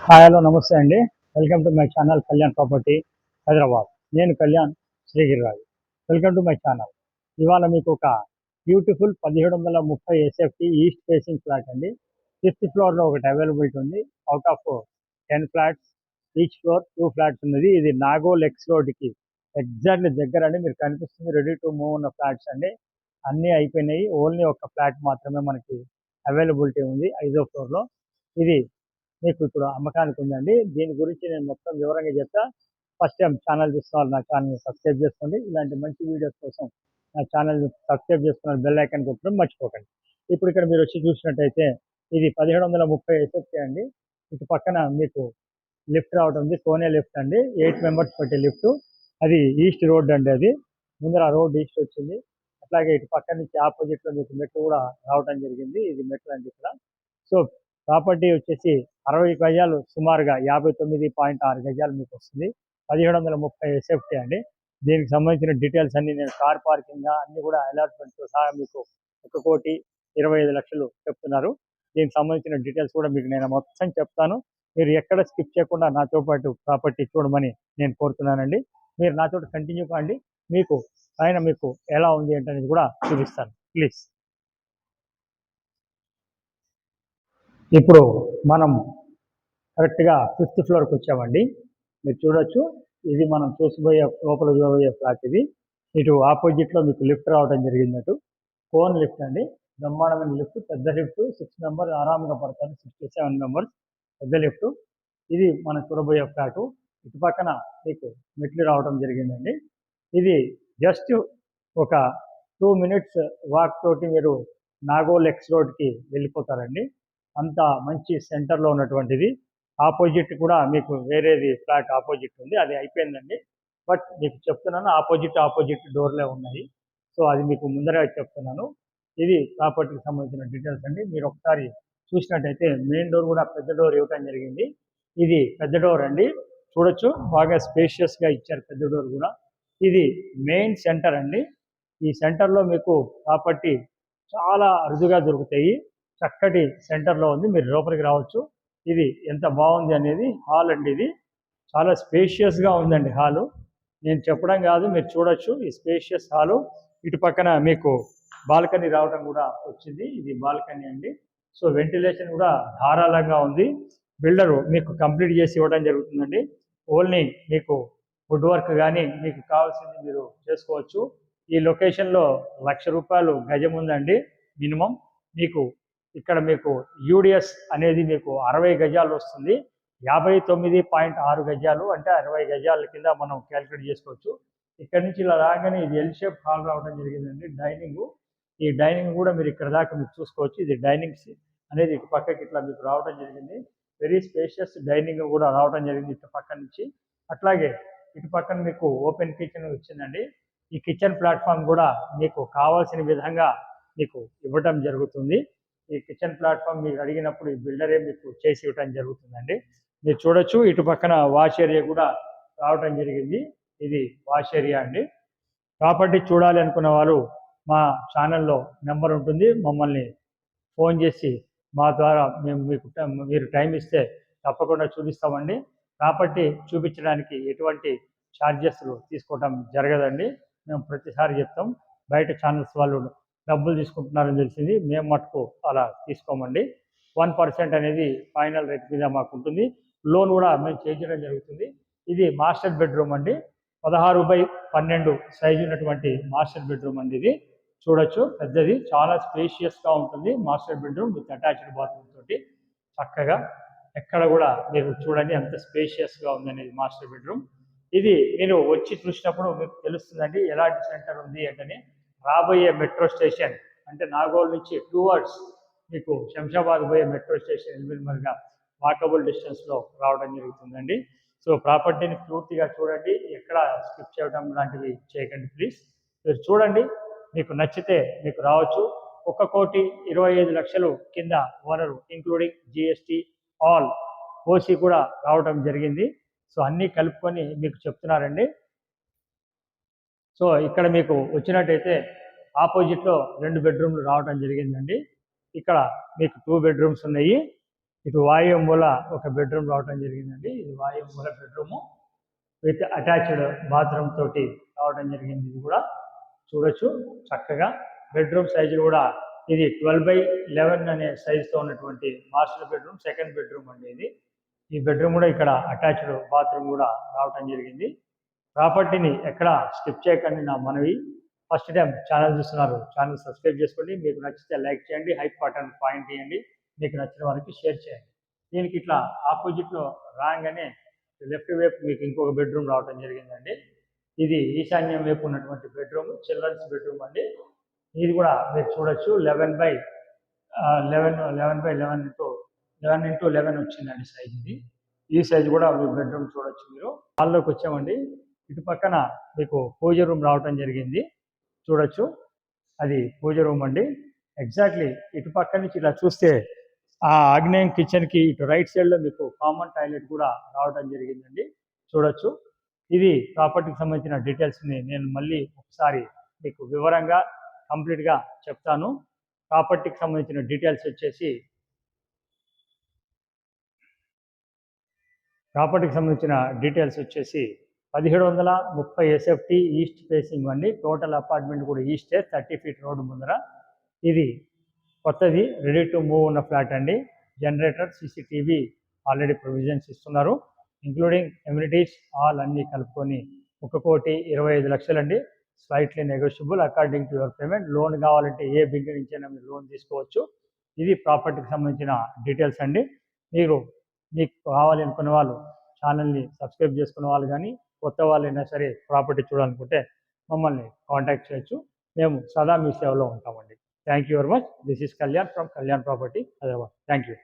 Hi hello నమస్తే అండి. Welcome to my channel Kalyan property Hyderabad. నేను Kalyan Srigiriraju. Welcome to my channel. ఇవాళ మీకు ఒక beautiful 1730 SFT east facing flat అండి. ఫిఫ్త్ ఫ్లోర్లో ఒకటి అవైలబిలిటీ ఉంది. Out of 10 flats, each floor 2 flats ఉన్నది. ఇది నాగోల్ ఎక్స్ రోడ్కి ఎగ్జాక్ట్లీ దగ్గర అండి. మీరు కనిపిస్తుంది రెడీ టు మూవ్ ఉన్న ఫ్లాట్స్ అండి. అన్నీ అయిపోయినాయి. ఓన్లీ ఒక ఫ్లాట్ మాత్రమే మనకి అవైలబిలిటీ ఉంది 5వ ఫ్లోర్లో. ఇది మీకు ఇప్పుడు అమ్మకానికి ఉందండి. దీని గురించి నేను మొత్తం వివరంగా చెప్తా. ఫస్ట్ టైం ఛానల్ చూస్తున్నారు, నా ఛానల్ని సబ్స్క్రైబ్ చేసుకోండి. ఇలాంటి మంచి వీడియోస్ కోసం నా ఛానల్ని సబ్స్క్రైబ్ చేసుకున్న బెల్ ఐకాన్ కొట్టడం మర్చిపోకండి. ఇప్పుడు ఇక్కడ మీరు వచ్చి చూసినట్టయితే ఇది 1730 ఎస్ఎఫ్టీ అండి. ఇటు పక్కన మీకు లిఫ్ట్ రావడం ఉంది. కోనే లిఫ్ట్ అండి, 8 మెంబర్స్ పట్టే లిఫ్ట్. అది ఈస్ట్ రోడ్ అండి. అది ముందర రోడ్ ఈస్ట్ వచ్చింది. అట్లాగే ఇటు పక్క నుంచి ఆపోజిట్లో మీకు మెట్లు కూడా రావడం జరిగింది. ఇది మెట్లు అండి ఇక్కడ. సో ప్రాపర్టీ వచ్చేసి 60 గజాలు, సుమారుగా 59.6 గజాలు మీకు వస్తుంది. 1730 ఎస్ఎఫ్టీ అండి. దీనికి సంబంధించిన డీటెయిల్స్ అన్ని నేను కార్ పార్కింగ్ అన్ని కూడా అలాట్మెంట్తో సహా మీకు 1,25,00,000 చెప్తున్నారు. దీనికి సంబంధించిన డీటెయిల్స్ కూడా మీకు నేను మొత్తం చెప్తాను. మీరు ఎక్కడ స్కిప్ చేయకుండా నాతో పాటు ప్రాపర్టీ చూడమని నేను కోరుతున్నానండి. మీరు నాతో కంటిన్యూ కాండి. మీకు పైన మీకు ఎలా ఉంది ఏంటనేది కూడా చూపిస్తాను ప్లీజ్. ఇప్పుడు మనం కరెక్ట్గా 5th ఫ్లోర్కి వచ్చామండి. మీరు చూడొచ్చు, ఇది మనం చూసిపోయే లోపల చూడబోయే ఫ్లాట్. ఇది ఇటు ఆపోజిట్లో మీకు లిఫ్ట్ రావడం జరిగిందటు. కోన్ లిఫ్ట్ అండి, బ్రహ్మాండమైన లిఫ్ట్, పెద్ద లిఫ్ట్. 6 మెంబర్స్ ఆరాంగా పడతారు, 6 to 7 మెంబర్స్ పెద్ద లిఫ్ట్. ఇది మనం చూడబోయే ఫ్లాటు. ఇటు పక్కన మీకు మెట్లు రావడం జరిగిందండి. ఇది జస్ట్ ఒక 2 minutes వాక్ తోటి మీరు నాగోల్ ఎక్స్ రోడ్కి వెళ్ళిపోతారండి. అంత మంచి సెంటర్లో ఉన్నటువంటిది. ఆపోజిట్ కూడా మీకు వేరేది ఫ్లాట్ ఆపోజిట్ ఉంది, అది అయిపోయిందండి. బట్ మీకు చెప్తున్నాను, ఆపోజిట్ డోర్లే ఉన్నాయి. సో అది మీకు ముందరే చెప్తున్నాను. ఇది ప్రాపర్టీకి సంబంధించిన డీటెయిల్స్ అండి. మీరు ఒకసారి చూసినట్టయితే మెయిన్ డోర్ కూడా పెద్ద డోర్ ఇవ్వటం జరిగింది. ఇది పెద్ద డోర్ అండి, చూడొచ్చు. బాగా స్పేషియస్గా ఇచ్చారు పెద్ద డోర్ కూడా. ఇది మెయిన్ సెంటర్ అండి. ఈ సెంటర్లో మీకు ప్రాపర్టీ చాలా అరుదుగా దొరుకుతాయి. చక్కటి సెంటర్లో ఉంది, మీరు లోపలికి రావచ్చు. ఇది ఎంత బాగుంది అనేది హాల్ అండి. ఇది చాలా స్పేషియస్గా ఉందండి హాలు. నేను చెప్పడం కాదు, మీరు చూడొచ్చు ఈ స్పేషియస్ హాలు. ఇటు పక్కన మీకు బాల్కనీ రావడం కూడా వచ్చింది. ఇది బాల్కనీ అండి. సో వెంటిలేషన్ కూడా ధారాళంగా ఉంది. బిల్డరు మీకు కంప్లీట్ చేసి ఇవ్వడం జరుగుతుందండి. ఓన్లీ మీకు వుడ్ వర్క్ కానీ మీకు కావాల్సింది మీరు చేసుకోవచ్చు. ఈ లొకేషన్లో ₹1,00,000 గజం ఉందండి మినిమం. మీకు ఇక్కడ మీకు యూడిఎస్ అనేది మీకు 60 గజాలు వస్తుంది. 59.6 గజాలు అంటే 60 గజాల కింద మనం క్యాలిక్యులేట్ చేసుకోవచ్చు. ఇక్కడ నుంచి ఇలా రాగానే ఇది ఎల్ షేప్ హాల్ రావడం జరిగిందండి. డైనింగ్, ఈ డైనింగ్ కూడా మీరు ఇక్కడ దాకా మీరు చూసుకోవచ్చు. ఇది డైనింగ్ అనేది ఇటు పక్కకి ఇట్లా మీకు రావడం జరిగింది. వెరీ స్పేషియస్ డైనింగ్ కూడా రావడం జరిగింది ఇటు పక్క నుంచి. అట్లాగే ఇటు పక్కన మీకు ఓపెన్ కిచెన్ వచ్చిందండి. ఈ కిచెన్ ప్లాట్ఫామ్ కూడా మీకు కావాల్సిన విధంగా మీకు ఇవ్వడం జరుగుతుంది. ఈ కిచెన్ ప్లాట్ఫామ్ మీకు అడిగినప్పుడు ఈ బిల్డరే మీకు చేసి ఇవ్వడం జరుగుతుందండి. మీరు చూడొచ్చు, ఇటు పక్కన వాష్ ఏరియా కూడా రావడం జరిగింది. ఇది వాష్ ఏరియా అండి. ప్రాపర్టీ చూడాలి అనుకున్న వాళ్ళు మా ఛానల్లో నెంబర్ ఉంటుంది, మమ్మల్ని ఫోన్ చేసి మా ద్వారా మీరు టైం ఇస్తే తప్పకుండా చూపిస్తామండి. ప్రాపర్టీ చూపించడానికి ఎటువంటి ఛార్జెస్లు తీసుకోవడం జరగదండి. మేము ప్రతిసారి చెప్తాం. బయట ఛానల్స్ వాళ్ళు డబ్బులు తీసుకుంటున్నారని తెలిసింది, మేము మటుకు అలా తీసుకోమండి. 1% అనేది ఫైనల్ రేట్ మీద మాకు ఉంటుంది. లోన్ కూడా మేము చేయించడం జరుగుతుంది. ఇది మాస్టర్ బెడ్రూమ్ అండి. 16x12 సైజు ఉన్నటువంటి మాస్టర్ బెడ్రూమ్ అండి. ఇది చూడొచ్చు, పెద్దది, చాలా స్పేషియస్గా ఉంటుంది. Master bedroom with attached bathroom తోటి చక్కగా ఎక్కడ కూడా మీరు చూడండి ఎంత స్పేషియస్గా ఉందనేది మాస్టర్ బెడ్రూమ్. ఇది మీరు వచ్చి చూసినప్పుడు మీకు తెలుస్తుందండి ఎలాంటి సెంటర్ ఉంది అంటే. రాబోయే మెట్రో స్టేషన్ అంటే నాగోల్ నుంచి 2 hours మీకు శంషాబాద్ పోయే మెట్రో స్టేషన్ ఎలిమినల్గా వాకబుల్ డిస్టెన్స్లో రావడం జరుగుతుందండి. సో ప్రాపర్టీని పూర్తిగా చూడండి, ఎక్కడ స్కిప్ చేయడం లాంటివి చేయకండి ప్లీజ్. మీరు చూడండి, మీకు నచ్చితే మీకు రావచ్చు. 1,25,00,000 కింద owner including GST all OC కూడా రావడం జరిగింది. సో అన్నీ కలుపుకొని మీకు చెప్తున్నారండి. సో ఇక్కడ మీకు వచ్చినట్టయితే ఆపోజిట్లో 2 బెడ్రూమ్లు రావడం జరిగిందండి. ఇక్కడ మీకు 2 బెడ్రూమ్స్ ఉన్నాయి. ఇటు వాయు మూల ఒక బెడ్రూమ్ రావడం జరిగిందండి. ఇది వాయు మూల బెడ్రూము విత్ అటాచ్డ్ బాత్రూమ్ తోటి రావడం జరిగింది. ఇది కూడా చూడొచ్చు చక్కగా. బెడ్రూమ్ సైజు కూడా ఇది 12/11 అనే సైజుతో ఉన్నటువంటి మాస్టర్ బెడ్రూమ్, సెకండ్ బెడ్రూమ్ అండి ఇది. ఈ బెడ్రూమ్ కూడా ఇక్కడ అటాచ్డ్ బాత్రూమ్ కూడా రావడం జరిగింది. ప్రాపర్టీని ఎక్కడ స్కిప్ చేయకండి నా మనవి. ఫస్ట్ టైం ఛానల్ చూస్తున్నారు, ఛానల్ సబ్స్క్రైబ్ చేసుకోండి. మీకు నచ్చితే లైక్ చేయండి, హైప్ బటన్ పాయింట్ చేయండి, మీకు నచ్చిన వారికి షేర్ చేయండి. దీనికి ఇట్లా ఆపోజిట్లో రాగానే లెఫ్ట్ వైపు మీకు ఇంకొక బెడ్రూమ్ రావడం జరిగిందండి. ఇది ఈశాన్యం వైపు ఉన్నటువంటి బెడ్రూమ్, చిల్డ్రన్స్ బెడ్రూమ్ అండి. ఇది కూడా మీరు చూడొచ్చు 11/11 వచ్చిందండి సైజ్ ఇది. ఈ సైజ్ కూడా మీరు బెడ్రూమ్ చూడొచ్చు. మీరు హాల్లోకి వచ్చామండి. ఇటు పక్కన మీకు పూజ రూమ్ రావడం జరిగింది, చూడొచ్చు. అది పూజ రూమ్ అండి. ఎగ్జాక్ట్లీ ఇటు పక్క నుంచి ఇలా చూస్తే ఆ ఆగ్నేయం కిచెన్కి ఇటు రైట్ సైడ్లో మీకు కామన్ టాయిలెట్ కూడా రావడం జరిగిందండి, చూడొచ్చు. ఇది ప్రాపర్టీకి సంబంధించిన డీటెయిల్స్ని నేను మళ్ళీ ఒకసారి మీకు వివరంగా కంప్లీట్గా చెప్తాను. ప్రాపర్టీకి సంబంధించిన డీటెయిల్స్ వచ్చేసి 1730 SFT ఈస్ట్ ఫేసింగ్ అండి. టోటల్ అపార్ట్మెంట్ కూడా ఈస్టే, 30 feet రోడ్డు ముందర. ఇది కొత్తది రెడీ టు మూవ్ ఉన్న ఫ్లాట్ అండి. జనరేటర్, CCTV ఆల్రెడీ ప్రొవిజన్స్ ఇస్తున్నారు, ఇంక్లూడింగ్ ఎమ్యూనిటీస్ ఆల్ అన్నీ కలుపుకొని 1,25,00,000 అండి. Slightly negotiable according to your payment. Loan కావాలంటే ఏ బ్యాంక్ నుంచైనా మీరు లోన్ తీసుకోవచ్చు. ఇది ప్రాపర్టీకి సంబంధించిన డీటెయిల్స్ అండి. మీకు కావాలి అనుకున్న వాళ్ళు ఛానల్ని సబ్స్క్రైబ్ చేసుకున్న వాళ్ళు కానీ కొత్త వాళ్ళైనా సరే ప్రాపర్టీ చూడాలనుకుంటే మమ్మల్ని కాంటాక్ట్ చేయొచ్చు. మేము సదా మీ సేవలో ఉంటామండి. Thank you very much. This is Kalyan from Kalyan property, Hyderabad. Thank you.